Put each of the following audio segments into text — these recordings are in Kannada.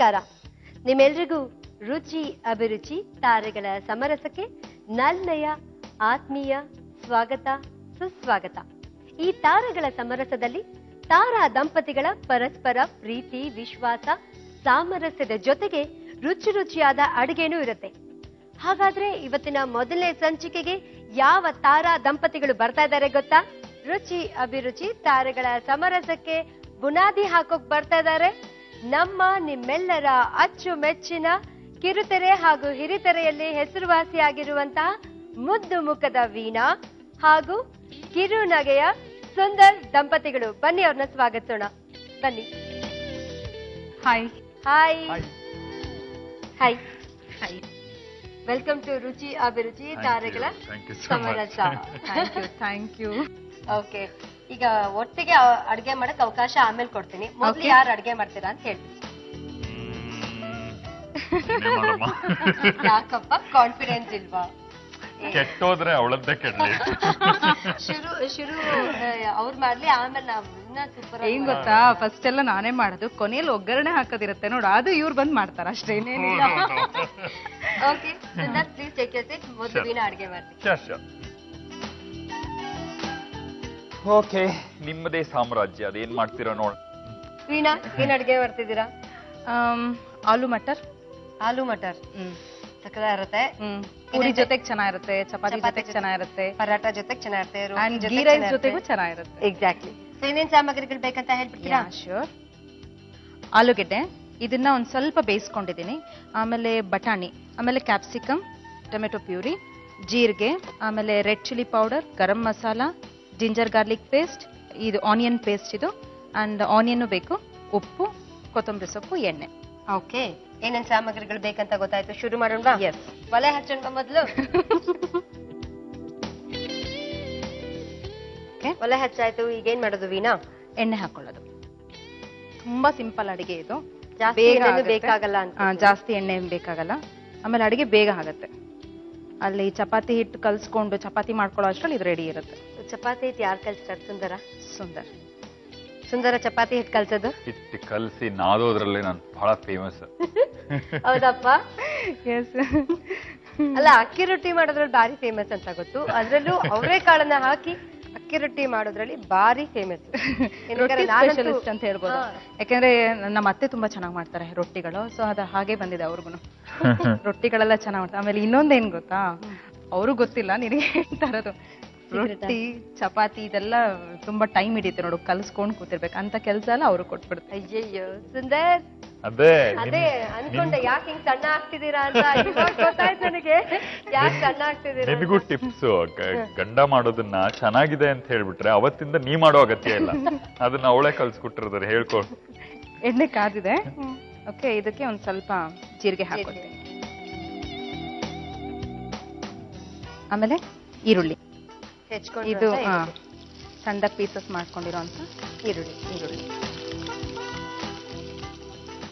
ನಮಸ್ಕಾರ. ನಿಮ್ಮೆಲ್ರಿಗೂ ರುಚಿ ಅಭಿರುಚಿ ತಾರೆಗಳ ಸಮರಸಕ್ಕೆ ನನ್ನಯ ಆತ್ಮೀಯ ಸ್ವಾಗತ ಸುಸ್ವಾಗತ. ಈ ತಾರೆಗಳ ಸಮರಸದಲ್ಲಿ ತಾರಾ ದಂಪತಿಗಳ ಪರಸ್ಪರ ಪ್ರೀತಿ ವಿಶ್ವಾಸ ಸಾಮರಸ್ಯದ ಜೊತೆಗೆ ರುಚಿ ರುಚಿಯಾದ ಅಡುಗೆನೂ ಇರುತ್ತೆ. ಹಾಗಾದ್ರೆ ಇವತ್ತಿನ ಮೊದಲನೇ ಸಂಚಿಕೆಗೆ ಯಾವ ತಾರಾ ದಂಪತಿಗಳು ಬರ್ತಾ ಇದ್ದಾರೆ ಗೊತ್ತಾ? ರುಚಿ ಅಭಿರುಚಿ ತಾರೆಗಳ ಸಮರಸಕ್ಕೆ ಬುನಾದಿ ಹಾಕೋಕ್ ಬರ್ತಾ ಇದ್ದಾರೆ ನಿಮ್ಮೆಲ್ಲರ ಅಚ್ಚುಮೆಚ್ಚಿನ ಕಿರುತೆರೆ ಹಾಗೂ ಹಿರಿತೆರೆಯಲ್ಲಿ ಹೆಸರುವಾಸಿಯಾಗಿರುವಂತಹ ಮುದ್ದು ಮುಖದ ವೀಣಾ ಹಾಗೂ ಕಿರುನಗೆಯ ಸುಂದರ್ ದಂಪತಿಗಳು. ಬನ್ನಿ ಅವ್ರನ್ನ ಸ್ವಾಗತಿಸೋಣ. ಬನ್ನಿ. Hi hi hi hi. Welcome to Ruchi Abhiruchi ತಾರೆಗಳ ಸಮರಸ. Thank you. ಓಕೆ, ಈಗ ಒಟ್ಟಿಗೆ ಅಡ್ಗೆ ಮಾಡಕ್ ಅವಕಾಶ ಆಮೇಲೆ ಕೊಡ್ತೀನಿ. ಮೊದ್ಲು ಯಾರು ಅಡ್ಗೆ ಮಾಡ್ತೀರಾ ಅಂತ ಹೇಳಿ. ಯಾಕಪ್ಪ, ಕಾನ್ಫಿಡೆನ್ಸ್ ಇಲ್ವಾ? ಕೆಟ್ಟೋದ್ರೆ ಅವಳದ್ದೇ ಕೆಡ್ಲಿ. ಶುರು ಅವ್ರು ಮಾಡ್ಲಿ, ಆಮೇಲೆ ನಾವು ಇನ್ನ ಸೂಪರ್. ಏನ್ ಗೊತ್ತಾ, ಫಸ್ಟ್ ಎಲ್ಲ ನಾನೇ ಮಾಡೋದು, ಕೊನೆಯಲ್ಲಿ ಒಗ್ಗರಣೆ ಹಾಕೋದಿರುತ್ತೆ ನೋಡು, ಅದು ಇವ್ರು ಬಂದ್ ಮಾಡ್ತಾರ ಅಷ್ಟೇ, ಏನೇನಿಲ್ಲ. Okay, please take your seat. ಮೊದಲು ವೀಣಾ ಅಡ್ಗೆ ಮಾಡ್ತೀನಿ. ಓಕೆ, ನಿಮ್ಮದೇ ಸಾಮ್ರಾಜ್ಯ, ಅದೇನ್ ಮಾಡ್ತೀರಾ ನೋಡ್. ವೀಣಾ, ಏನ್ ಅಡ್ಗೆ ಮಾಡ್ತಿದ್ದೀರಾ? ಆಲೂ ಮಟರ್. ಆಲೂ ಮಟರ್ ಸಕ್ಕದ ಇರುತ್ತೆ. ಪೂರಿ ಜೊತೆಗೆ ಚೆನ್ನಾಗಿರುತ್ತೆ, ಚಪಾತಿ ಜೊತೆಗೆ ಚೆನ್ನಾಗಿರುತ್ತೆ, ಪರಾಟ ಜೊತೆಗೆ ಚೆನ್ನಾಗಿರುತ್ತೆ, ಗೀ ರೈಸ್ ಜೊತೆಗೂ ಚೆನ್ನಾಗಿರುತ್ತೆ. ಎಕ್ಸಾಕ್ಟ್ಲಿ. ಏನೇನ್ ಸಾಮಗ್ರಿಗಳು ಬೇಕಂತ ಹೇಳ್ಬಿಡ್ತೀರಾ? ಶ್ಯೂರ್. ಆಲೂಗೆಡ್ಡೆ ಇದನ್ನ ಒಂದ್ ಸ್ವಲ್ಪ ಬೇಯಿಸ್ಕೊಂಡಿದ್ದೀನಿ, ಆಮೇಲೆ ಬಟಾಣಿ, ಆಮೇಲೆ ಕ್ಯಾಪ್ಸಿಕಮ್, ಟೊಮೆಟೊ ಪ್ಯೂರಿ, ಜೀರಿಗೆ, ಆಮೇಲೆ red chilli powder, garam masala, ginger garlic paste, ಇದು ಆನಿಯನ್ ಪೇಸ್ಟ್ ಇದು, ಅಂಡ್ ಆನಿಯನ್ ಬೇಕು, ಉಪ್ಪು, ಕೊತ್ತಂಬರಿ ಸೊಪ್ಪು, ಎಣ್ಣೆ. ಓಕೆ, ಏನೇನ್ ಸಾಮಗ್ರಿಗಳು ಬೇಕಂತ ಗೊತ್ತಾಯ್ತು. ಶುರು ಮಾಡೋಣ. ಎಸ್. ಒಲೆ ಹಚ್ಚೋಣ ಮೊದಲು. ಒಲೆ ಹಚ್ಚಾಯ್ತು, ಈಗ ಏನ್ ಮಾಡೋದು ವೀಣಾ? ಎಣ್ಣೆ ಹಾಕೊಳ್ಳೋದು. ತುಂಬಾ ಸಿಂಪಲ್ ಅಡಿಗೆ ಇದು, ಬೇಕಾಗಲ್ಲ ಅಂತ. ಜಾಸ್ತಿ ಎಣ್ಣೆ ಬೇಕಾಗಲ್ಲ, ಆಮೇಲೆ ಅಡಿಗೆ ಬೇಗ ಆಗುತ್ತೆ. ಅಲ್ಲಿ ಚಪಾತಿ ಹಿಟ್ಟು ಕಲ್ಸ್ಕೊಂಡು ಚಪಾತಿ ಮಾಡ್ಕೊಳ್ಳೋ ಅಷ್ಟ್ರಲ್ಲಿ ಇದು ರೆಡಿ ಇರುತ್ತೆ. ಚಪಾತಿ ಹಿಟ್ಟು ಯಾರು ಕಲ್ಸ್ತಾರೆ? ಸುಂದರ. ಸುಂದರ ಚಪಾತಿ ಹಿಟ್ಟು ಕಲ್ಸೋದು. ಹಿಟ್ಟು ಕಲ್ಸಿ ನಾದೋದ್ರಲ್ಲಿ ನಾನು ಬಹಳ ಫೇಮಸ್. ಹೌದಪ್ಪ. ಎಸ್. ಅಲ್ಲ, ಅಕ್ಕಿ ರೊಟ್ಟಿ ಮಾಡೋದ್ರಲ್ಲಿ ಬಾರಿ ಫೇಮಸ್ ಅಂತ ಗೊತ್ತು. ಅದ್ರಲ್ಲೂ ಅವರೇ ಕಾಳನ್ನ ಹಾಕಿ ಅಕ್ಕಿ ರೊಟ್ಟಿ ಮಾಡೋದ್ರಲ್ಲಿ ಬಾರಿ ಫೇಮಸ್ ಸ್ಪೆಷಲಿಸ್ಟ್ ಅಂತ ಹೇಳ್ಬೋದು. ಯಾಕಂದ್ರೆ ನಮ್ಮ ಅತ್ತೆ ತುಂಬಾ ಚೆನ್ನಾಗಿ ಮಾಡ್ತಾರೆ ರೊಟ್ಟಿಗಳು, ಸೊ ಅದು ಹಾಗೆ ಬಂದಿದೆ ಅವ್ರಿಗೂ. ರೊಟ್ಟಿಗಳೆಲ್ಲ ಚೆನ್ನಾಗಿ ಮಾಡ್ತಾರೆ. ಆಮೇಲೆ ಇನ್ನೊಂದೇನ್ ಗೊತ್ತಾ, ಅವ್ರಿಗೆ ಗೊತ್ತಿಲ್ಲ, ನಿನಗೆ ಹೇಳ್ತಾರದು, ರೊಟ್ಟಿ ಚಪಾತಿ ಇದೆಲ್ಲ ತುಂಬಾ ಟೈಮ್ ಹಿಡಿಯುತ್ತೆ ನೋಡು, ಕಲ್ಸ್ಕೊಂಡ್ ಕೂತಿರ್ಬೇಕು ಅಂತ ಕೆಲಸ ಎಲ್ಲ ಅವ್ರು ಕೊಟ್ಬಿಡ್ತಾರೆ. ಅಯ್ಯಯ್ಯೋ ಸುಂದರ್, ಅದೇ ಅನ್ಕೊಂಡೆ ಯಾಕೆ ಹಿಂಗ್ ಸಣ್ಣ ಆಗ್ತಿದ್ದೀರಾ ಅಂತ. ಇವಾಗ ಗೊತ್ತಾಯ್ತು ನನಗೆ ಯಾಕೆ ಸಣ್ಣ ಆಗ್ತಿದ್ದೀರಾ. ನಿನಗೂ ಟಿಪ್ಸ್, ಗಂಡ ಮಾಡೋದನ್ನ ಚೆನ್ನಾಗಿದೆ ಅಂತ ಹೇಳ್ಬಿಟ್ರೆ ಅವತ್ತಿಂದ ನೀ ಮಾಡೋ ಅಗತ್ಯ ಇಲ್ಲ, ಅದನ್ನ ಅವಳೇ ಕಲ್ಸ್ಕೊಟ್ಟಿರೋದ್ರೆ ಹೇಳ್ಕೊ. ಎಣ್ಣೆ ಕಾದಿದೆ. ಓಕೆ, ಇದಕ್ಕೆ ಒಂದ್ ಸ್ವಲ್ಪ ಜೀರಿಗೆ ಹಾಕೊಳ್ತೀನಿ, ಆಮೇಲೆ ಈರುಳ್ಳಿ, ಇದು ಸಣ್ಣ ಪೀಸಸ್ ಮಾಡ್ಕೊಂಡಿರೋ ಅಂತ ಈರುಳ್ಳಿ.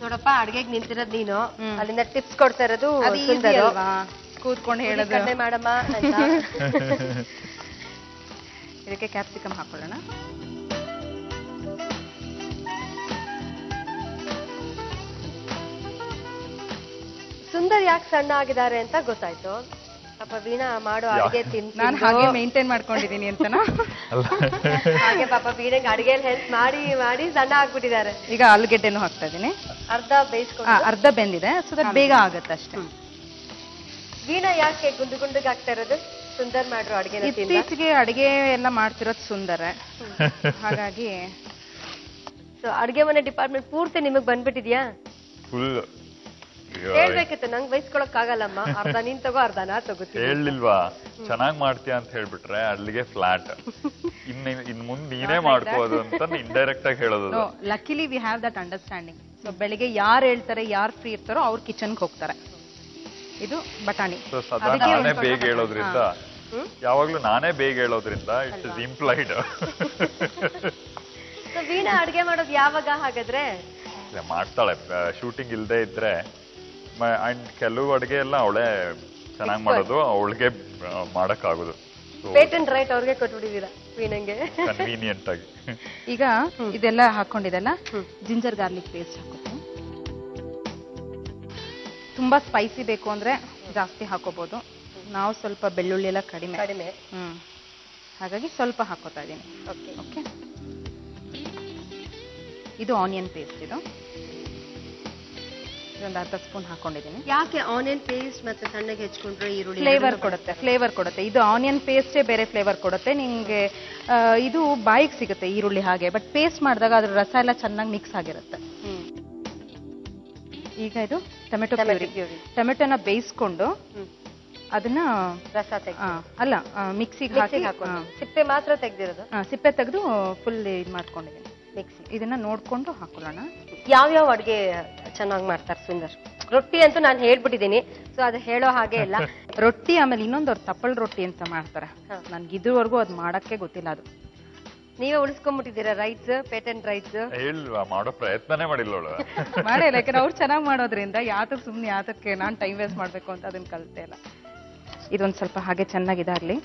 ನೋಡಪ್ಪ, ಅಡ್ಗೆಗೆ ನಿಂತಿರೋದ್ ನೀನು, ಅಲ್ಲಿಂದ ಟಿಪ್ಸ್ ಕೊಡ್ತಾ ಇರೋದು ಕೂತ್ಕೊಂಡು ಹೇಳೋದು. ಕಡ್ಲೆ ಮಾಡಮ್ಮ ಅಂತ. ಇದಕ್ಕೆ ಕ್ಯಾಪ್ಸಿಕಮ್ ಹಾಕೊಳ್ಳೋಣ. ಸುಂದರ್ ಯಾಕೆ ಸಣ್ಣ ಆಗಿದ್ದಾರೆ ಅಂತ ಗೊತ್ತಾಯ್ತು. ಪಾಪ ವೀಣಾ ಮಾಡೋ ಅಡಿಗೆ ತಿಂದು ನಾನು ಹಾಗೆ ಮೇಂಟೈನ್ ಮಾಡ್ಕೊಂಡಿದ್ದೀನಿ ಅಂತನಾ? ಹಾಗೆ ಪಾಪ ವೀಣಾಗೆ ಅಡಿಗೆಯಲ್ಲಿ ಹೆಲ್ಪ್ ಮಾಡಿ ಮಾಡಿ ಸಣ್ಣ ಆಗ್ಬಿಟ್ಟಿದ್ದಾರೆ. ಈಗ ಆಲೂಗೆಡ್ಡೆನೂ ಹಾಕ್ತಾ ಇದೀನಿ. ಅರ್ಧ ಬೆಂದಿದೆ, ಸೊ ದಟ್ ಬೇಗ ಆಗುತ್ತೆ ಅಷ್ಟೇ. ವೀಣಾ ಯಾಕೆ ಗುಂಡಿಗೆ ಆಗ್ತಾ ಇರೋದು? ಸುಂದರ್ ಮಾಡ್ರು ಅಡಿಗೆ. ಇತ್ತೀಚೆಗೆ ಅಡಿಗೆ ಎಲ್ಲ ಮಾಡ್ತಿರೋದು ಸುಂದರ, ಹಾಗಾಗಿ. ಸೊ ಅಡಿಗೆ ಮನೆ ಡಿಪಾರ್ಟ್ಮೆಂಟ್ ಪೂರ್ತಿ ನಿಮಗ್ ಬಂದ್ಬಿಟ್ಟಿದ್ಯಾ? ಹೇಳ್ಬೇಕಿತ್ತು, ನಂಗೆ ಬಯಸ್ಕೊಳಕ್ ಆಗಲ್ಲಮ್ಮ. ಅರ್ಧ ನೀನ್ ತಗೋ, ಅರ್ಧ ನಾ ತಗೋತೀನಿ. ಹೇಳಿಲ್ವಾ ಚೆನ್ನಾಗ್ ಮಾಡ್ತೀಯ ಅಂತ ಹೇಳ್ಬಿಟ್ರೆ ಅಲ್ಲಿಗೆ ಫ್ಲಾಟ್. ಇನ್ ಮುಂದೆ ನೀನೇ ಮಾಡ್ಕೋದು ಅಂತ ಇಂಡೈರೆಕ್ಟ್ ಆಗಿ ಹೇಳೋದು. Luckily we have that understanding. So ಬೆಳಿಗ್ಗೆ ಯಾರು ಹೇಳ್ತಾರೆ, ಯಾರು ಫ್ರೀ ಇರ್ತಾರೋ ಅವ್ರ ಕಿಚನ್ಗೆ ಹೋಗ್ತಾರೆ. ಇದು ಬಟಾಣಿ. ನಾನೇ ಬೇಗ ಹೇಳೋದ್ರಿಂದ, ಯಾವಾಗ್ಲೂ ನಾನೇ ಬೇಗ ಹೇಳೋದ್ರಿಂದ ಇಟ್ಸ್ ಇಸ್ ಇಂಪ್ಲೈಡ್. ವೀಣಾ ಅಡ್ಗೆ ಮಾಡೋದು ಯಾವಾಗ ಹಾಗಾದ್ರೆ? ಮಾಡ್ತಾಳೆ, ಶೂಟಿಂಗ್ ಇಲ್ದೇ ಇದ್ರೆ. ಅಂಡ್ ಕೆಲವು ಅಡುಗೆ ಎಲ್ಲ ಅವಳೇ ಚೆನ್ನಾಗಿ ಮಾಡೋದು, ಅವಳಿಗೆ ಮಾಡಕ್ ಆಗೋದು. ಪೇಟೆಂಟ್ ರೈಟ್ ಅವ್ರಿಗೆ ಕೊಟ್ಬಿಟ್ಟಿದ್ದೀರಾ ವೀಣಂಗೆ, ಕನ್ವೀನಿಯಂಟ್ ಆಗಿ. ಈಗ ಇದೆಲ್ಲ ಹಾಕೊಂಡಿದೆಲ್ಲ ಜಿಂಜರ್ ಗಾರ್ಲಿಕ್ ಪೇಸ್ಟ್ ಹಾಕೋತೀನಿ. ತುಂಬಾ ಸ್ಪೈಸಿ ಬೇಕು ಅಂದ್ರೆ ಜಾಸ್ತಿ ಹಾಕೋಬಹುದು. ನಾವು ಸ್ವಲ್ಪ ಬೆಳ್ಳುಳ್ಳಿ ಎಲ್ಲ ಕಡಿಮೆ. ಹಾಗಾಗಿ ಸ್ವಲ್ಪ ಹಾಕೋತಾ ಇದ್ದೀನಿ. ಓಕೆ. ಇದು ಆನಿಯನ್ ಪೇಸ್ಟ್. ಇದು ಒಂದು ಅರ್ಧ ಸ್ಪೂನ್ ಹಾಕೊಂಡಿದ್ದೀನಿ. ಯಾಕೆ ಆನಿಯನ್ ಪೇಸ್ಟ್ ಮತ್ತೆ ಸಣ್ಣಗೆ ಹೆಚ್ಕೊಂಡ್ರೆ ಈರುಳ್ಳಿ ಫ್ಲೇವರ್ ಕೊಡುತ್ತೆ. ಇದು ಆನಿಯನ್ ಪೇಸ್ಟೇ ಬೇರೆ ಫ್ಲೇವರ್ ಕೊಡುತ್ತೆ ನಿಮ್ಗೆ. ಇದು ಬಾಯಿಗೆ ಸಿಗುತ್ತೆ ಈರುಳ್ಳಿ ಹಾಗೆ, ಬಟ್ ಪೇಸ್ಟ್ ಮಾಡಿದಾಗ ಅದ್ರ ರಸ ಎಲ್ಲ ಚೆನ್ನಾಗಿ ಮಿಕ್ಸ್ ಆಗಿರುತ್ತೆ. ಈಗ ಇದು ಟೊಮೆಟೊ ಪ್ಯೂರಿ. ಟೊಮೆಟೊನ ಬೇಯಿಸ್ಕೊಂಡು ಅದನ್ನ ರಸ ಅಲ್ಲ ಮಿಕ್ಸಿಗೆ ಹಾಕಿ ಸಿಪ್ಪೆ ಮಾತ್ರ ತೆಗ್ದಿರೋದು. ಸಿಪ್ಪೆ ತೆಗೆದು ಫುಲ್ ಇದು ಮಾಡ್ಕೊಂಡಿದ್ದೀನಿ. ಮಿಕ್ಸಿ ಇದನ್ನ ನೋಡ್ಕೊಂಡು ಹಾಕೊಳ್ಳೋಣ. ಯಾವ್ಯಾವ ಅಡ್ಗೆ ಚೆನ್ನಾಗಿ ಮಾಡ್ತಾರೆ ಸುಂದರ್? ರೊಟ್ಟಿ ಅಂತೂ ನಾನು ಹೇಳ್ಬಿಟ್ಟಿದ್ದೀನಿ, ಸೊ ಅದು ಹೇಳೋ ಹಾಗೆ ಇಲ್ಲ. ರೊಟ್ಟಿ ಆಮೇಲೆ ಇನ್ನೊಂದು ಅವ್ರು ತಪ್ಪಲ್ ರೊಟ್ಟಿ ಅಂತ ಮಾಡ್ತಾರೆ. ನನ್ಗೆ ಇದುವರೆಗೂ ಅದು ಮಾಡಕ್ಕೆ ಗೊತ್ತಿಲ್ಲ. ಅದು ನೀವೇ ಉಳಿಸ್ಕೊಂಡ್ಬಿಟ್ಟಿದ್ದೀರಾ ರೈಟ್ಸ್, ಪೇಟೆಂಟ್ ರೈಟ್ಸ್. ಮಾಡೋ ಪ್ರಯತ್ನನೇ ಮಾಡಿಲ್ಲ ಮಾಡಿಲ್ಲ, ಯಾಕಂದ್ರೆ ಅವ್ರು ಚೆನ್ನಾಗಿ ಮಾಡೋದ್ರಿಂದ ಯಾತಕ್ಕೆ ನಾನು ಟೈಮ್ ವೇಸ್ಟ್ ಮಾಡ್ಬೇಕು ಅಂತ ಅದನ್ನ ಕಲಿತೆ ಇಲ್ಲ. ಇದೊಂದು ಸ್ವಲ್ಪ ಹಾಗೆ ಚೆನ್ನಾಗಿ ಇದಾಗ್ಲಿ,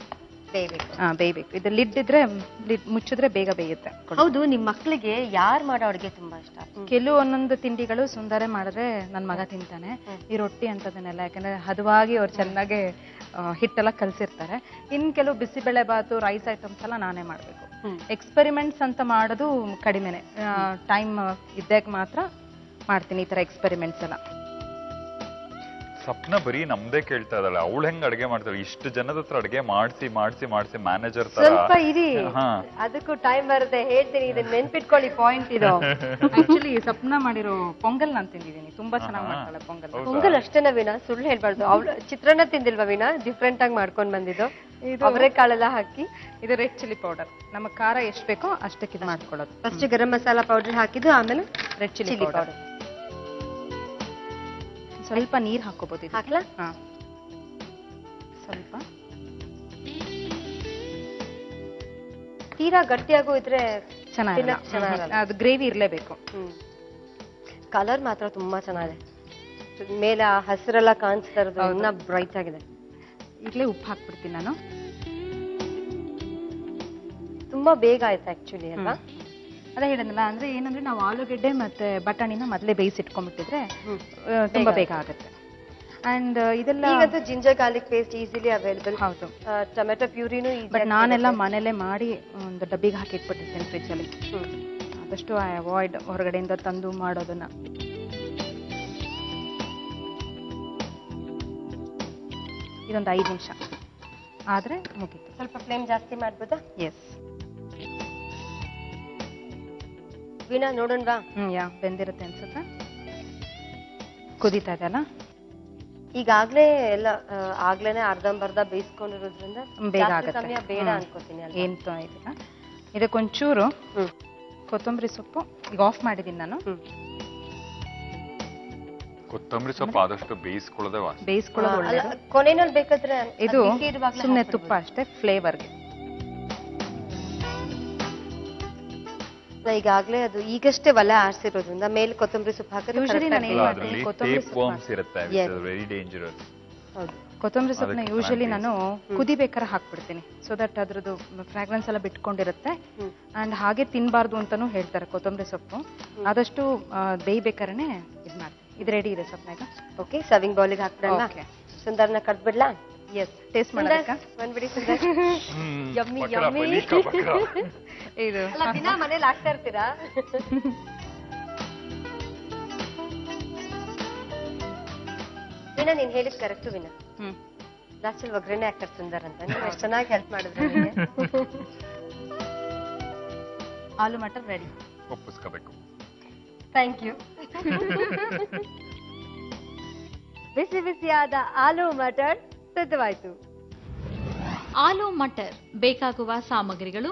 ಬೇಯಬೇಕು. ಇದು ಲಿಡ್ ಇದ್ರೆ ಮುಚ್ಚಿದ್ರೆ ಬೇಗ ಬೇಯುತ್ತೆ. ಹೌದು, ನಿಮ್ ಮಕ್ಳಿಗೆ ಯಾರು ಮಾಡೋ ಅಡುಗೆ ತುಂಬಾ ಇಷ್ಟ? ಒಂದೊಂದು ತಿಂಡಿಗಳು ಸುಂದರೇ ಮಾಡಿದ್ರೆ ನನ್ ಮಗ ತಿಂತಾನೆ. ಈ ರೊಟ್ಟಿ ಅಂತದನ್ನೆಲ್ಲ ಯಾಕಂದ್ರೆ ಹದವಾಗಿ ಅವ್ರು ಚೆನ್ನಾಗಿ ಹಿಟ್ಟೆಲ್ಲ ಕಲ್ಸಿರ್ತಾರೆ. ಇನ್ ಕೆಲವು ಬಿಸಿಬೇಳೆ ಬಾತು, ರೈಸ್ ಐಟಮ್ಸ್ ಎಲ್ಲ ನಾನೇ ಮಾಡ್ಬೇಕು. ಎಕ್ಸ್ಪೆರಿಮೆಂಟ್ಸ್ ಅಂತ ಮಾಡೋದು ಕಡಿಮೆನೆ. ಟೈಮ್ ಇದ್ದಾಗ ಮಾತ್ರ ಮಾಡ್ತೀನಿ ಈ ತರ ಎಕ್ಸ್ಪೆರಿಮೆಂಟ್ಸ್ ಎಲ್ಲ. ಸಪ್ನ ಬರೀ ನಮ್ದೇ ಕೇಳ್ತಾ ಇದ್ದಾಳೆ, ಅವಳು ಹೆಂಗ್ ಅಡ್ಗೆ ಮಾಡ್ತಾಳೆ? ಇಷ್ಟು ಜನದ ಹತ್ರ ಅಡ್ಗೆ ಮಾಡಿಸಿ ಮ್ಯಾನೇಜರ್ ತರ. ಸ್ವಲ್ಪ ಇರಿ, ಅದಕ್ಕೂ ಟೈಮ್ ಬರುತ್ತೆ. ಹೇಳ್ತೀನಿ, ಇದನ್ನ ನೆನ್ಪಿಟ್ಕೊಳ್ಳಿ, ಪಾಯಿಂಟ್ ಇದು. ಆಕ್ಚುಲಿ ಸಪ್ನ ಮಾಡಿರೋ ಪೊಂಗಲ್ ನಾನು ತಿಂದಿದ್ದೀನಿ, ತುಂಬಾ ಚೆನ್ನಾಗಿ ಮಾಡ್ತಾಳೆ ಪೊಂಗಲ್. ಅಷ್ಟೇನ ವೀಣಾ? ಸುಳ್ಳು ಹೇಳ್ಬಾರ್ದು. ಅವಳು ಚಿತ್ರಾನ್ನ ತಿಂದಿಲ್ವಾ ವೀಣಾ? ಡಿಫ್ರೆಂಟ್ ಆಗಿ ಮಾಡ್ಕೊಂಡ್ ಬಂದಿದ್ದು. ಅವರೆಕಾಳೆಲ್ಲ ಹಾಕಿ. ಇದು ರೆಡ್ ಚಿಲ್ಲಿ ಪೌಡರ್. ನಮ್ಮ ಖಾರ ಎಷ್ಟು ಬೇಕೋ ಅಷ್ಟಕ್ಕೆ ಇದು ಮಾಡ್ಕೊಳ್ಳೋದು. ಫಸ್ಟ್ ಗರಂ ಮಸಾಲಾ ಪೌಡರ್ ಹಾಕಿದ್ದು, ಆಮೇಲೆ ರೆಡ್ ಚಿಲ್ಲಿ ಪೌಡರ್. ಸ್ವಲ್ಪ ನೀರ್ ಹಾಕೋಬಹುದು. ಹಾಕ್ಲಾ? ಸ್ವಲ್ಪ. ತೀರಾ ಗಟ್ಟಿಯಾಗೂ ಇದ್ರೆ ಚೆನ್ನಾಗಿಲ್ಲ, ಅದು ಗ್ರೇವಿ ಇರ್ಲೇಬೇಕು. ಕಲರ್ ಮಾತ್ರ ತುಂಬಾ ಚೆನ್ನಾಗಿದೆ. ಮೇಲೆ ಹಸಿರೆಲ್ಲ ಕಾಣಿಸ್ತಾ ಇರೋದು ಇನ್ನ ಬ್ರೈಟ್ ಆಗಿದೆ. ಈಗಲೇ ಉಪ್ಪು ಹಾಕ್ಬಿಡ್ತೀನಿ ನಾನು. ತುಂಬಾ ಬೇಗ ಆಯ್ತು ಆಕ್ಚುಲಿ ಅಲ್ವಾ? ಅದೇ ಹೇಳಿದ್ನಲ್ಲ, ಅಂದ್ರೆ ಏನಂದ್ರೆ ನಾವು ಆಲೂಗೆಡ್ಡೆ ಮತ್ತೆ ಬಟಾಣಿನ ಮೊದಲೇ ಬೇಯಿಸಿಟ್ಕೊಂಡ್ಬಿಟ್ಟಿದ್ರೆ ತುಂಬಾ ಬೇಗ ಆಗುತ್ತೆ. ಅಂಡ್ ಇದೆಲ್ಲ ಈಗಂತೂ ginger garlic paste easily available. ಹೌದು. ಟೊಮೆಟೊ ಪ್ಯೂರಿನೂ ಬಟ್ ನಾನೆಲ್ಲ ಮನೇಲೆ ಮಾಡಿ ಒಂದು ಡಬ್ಬಿಗೆ ಹಾಕಿ ಇಟ್ಬಿಟ್ಟಿರ್ತೇನೆ ಫ್ರಿಜ್ ಅಲ್ಲಿ. ಆದಷ್ಟು ಐ ಅವಾಯ್ಡ್ ಹೊರಗಡೆಯಿಂದ ತಂದು ಮಾಡೋದನ್ನ. ಇದೊಂದು 5 ನಿಮಿಷ ಆದ್ರೆ ಮುಗೀತು. ಸ್ವಲ್ಪ ಫ್ಲೇಮ್ ಜಾಸ್ತಿ ಮಾಡ್ಬೋದಾ? ಎಸ್. ವೀಣಾ ನೋಡೋಣವಾ? ಬೆಂದಿರುತ್ತೆ ಅನ್ಸುತ್ತೆ. ಕುದೀತಾ ಇದೆಲ್ಲ. ಈಗಾಗ್ಲೇ ಎಲ್ಲ ಆಗ್ಲೇನೆ ಅರ್ಧಂಬರ್ಧ ಬೇಯಿಸ್ಕೊಂಡಿರೋದ್ರಿಂದ ಬೇಗ ಆಗುತ್ತೆ. ಸಮಯ ಬೇಡ ಅನ್ಕೋತೀನಿ. ಎಂತ ಇದೆಯಾ? ಇದಕ್ಕೊಂಚೂರು ಕೊತ್ತಂಬರಿ ಸೊಪ್ಪು ಈಗ ಆಫ್ ಮಾಡಿದೀನಿ ನಾನು. ಕೊತ್ತಂಬರಿ ಸೊಪ್ಪು ಆದಷ್ಟು ಬೇಯಿಸ್ಕೊಳ್ಳೋದು ಒಳ್ಳೆಯದು. ಕೊನೆಯಲ್ಲಿ ಬೇಕಾದ್ರೆ ಇದು ಸುಮ್ಮನೆ ತುಪ್ಪ ಅಷ್ಟೇ ಫ್ಲೇವರ್ಗೆ. ಈಗಾಗ್ಲೇ ಅದು ಈಗಷ್ಟೇ ಒಲೆ ಆರಿಸಿರೋದ್ರಿಂದ ಮೇಲೆ ಕೊತ್ತಂಬರಿ ಸೊಪ್ಪು ಹಾಕಿದ್ರೆ ಯೂಶಲಿ ನಾನು ಏನ್ ಮಾಡ್ತೀನಿ, ಕೊತ್ತಂಬರಿ ಸೊಪ್ಪನ್ನ ಯೂಶಲಿ ನಾನು ಕುದಿಬೇಕಾದ್ರೆ ಹಾಕ್ಬಿಡ್ತೀನಿ. ಸೊ ದಟ್ ಅದ್ರದ್ದು ಫ್ರಾಗ್ರೆನ್ಸ್ ಎಲ್ಲ ಬಿಟ್ಕೊಂಡಿರುತ್ತೆ. ಅಂಡ್ ಹಾಗೆ ತಿನ್ಬಾರ್ದು ಅಂತಾನು ಹೇಳ್ತಾರೆ ಕೊತ್ತಂಬರಿ ಸೊಪ್ಪು. ಆದಷ್ಟು ಬೇಯ್ಬೇಕಾದ್ರೆ ಇದ್ ಮಾಡ್ತೀನಿ. ಇದು ರೆಡಿ ಇದೆ ಸೊಪ್ಪನಾಗ. ಓಕೆ, ಸರ್ವಿಂಗ್ ಬೌಲಿಗೆ ಹಾಕ್ಬಿಡೋಣ. ಸುಂದರ್ನ ಕಟ್ಬಿಡ್ಲಾ? ಎಸ್, ಟೇಸ್ಟ್ ಮಾಡಬೇಕಾ? ಬಂದ್ಬಿಡಿ ಸುಂದರ್. Yummy yummy. ಇದು ದಿನ ಮನೇಲಿ ಹಾಕ್ತಾ ಇರ್ತೀರಾ? ವೀಣಾ, ನೀನ್ ಹೇಳಿದ್ ಕರೆಕ್ಟು ವೀಣಾ. ಲಾಸ್ಟಲ್ಲಿ ಒಗ್ಗರಣೆ ಹಾಕ್ತಾರೆ ಸುಂದರ್ ಅಂತ. ನೀವು ಎಷ್ಟು ಚೆನ್ನಾಗಿ ಹೆಲ್ಪ್ ಮಾಡಿದ್ರೆ. ಆಲೂ ಮಟರ್ ರೆಡಿ. ಒಪ್ಪಿಸ್ಕೋಬೇಕು. Thank you. ಬಿಸಿ ಬಿಸಿಯಾದ ಆಲೂ ಮಟರ್ ಸಿದ್ಧವಾಯಿತು. ಆಲೂ ಮಟರ್ ಬೇಕಾಗುವ ಸಾಮಗ್ರಿಗಳು: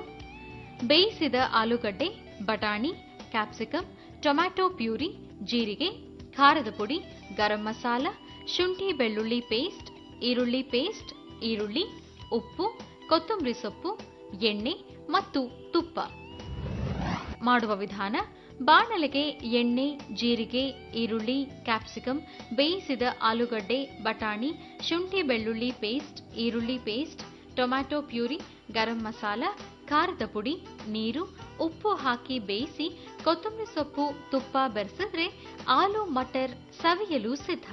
ಬೇಯಿಸಿದ ಆಲೂಗಡ್ಡೆ, ಬಟಾಣಿ, ಕ್ಯಾಪ್ಸಿಕಮ್, ಟೊಮ್ಯಾಟೊ ಪ್ಯೂರಿ, ಜೀರಿಗೆ, ಖಾರದ ಪುಡಿ, ಗರಂ ಮಸಾಲ, ಶುಂಠಿ ಬೆಳ್ಳುಳ್ಳಿ ಪೇಸ್ಟ್, ಈರುಳ್ಳಿ ಪೇಸ್ಟ್, ಈರುಳ್ಳಿ, ಉಪ್ಪು, ಕೊತ್ತಂಬರಿ ಸೊಪ್ಪು, ಎಣ್ಣೆ ಮತ್ತು ತುಪ್ಪ. ಮಾಡುವ ವಿಧಾನ: ಬಾಣಲೆಗೆ ಎಣ್ಣೆ, ಜೀರಿಗೆ, ಈರುಳ್ಳಿ, ಕ್ಯಾಪ್ಸಿಕಮ್, ಬೇಯಿಸಿದ ಆಲೂಗಡ್ಡೆ, ಬಟಾಣಿ, ಶುಂಠಿ ಬೆಳ್ಳುಳ್ಳಿ ಪೇಸ್ಟ್, ಈರುಳ್ಳಿ paste, tomato puree, garam masala, ಖಾರದ ಪುಡಿ, ನೀರು, ಉಪ್ಪು ಹಾಕಿ ಬೇಯಿಸಿ ಕೊತ್ತಂಬರಿ ಸೊಪ್ಪು, ತುಪ್ಪ ಬೆರೆಸಿದ್ರೆ ಆಲೂ ಮಟರ್ ಸವಿಯಲು ಸಿದ್ಧ.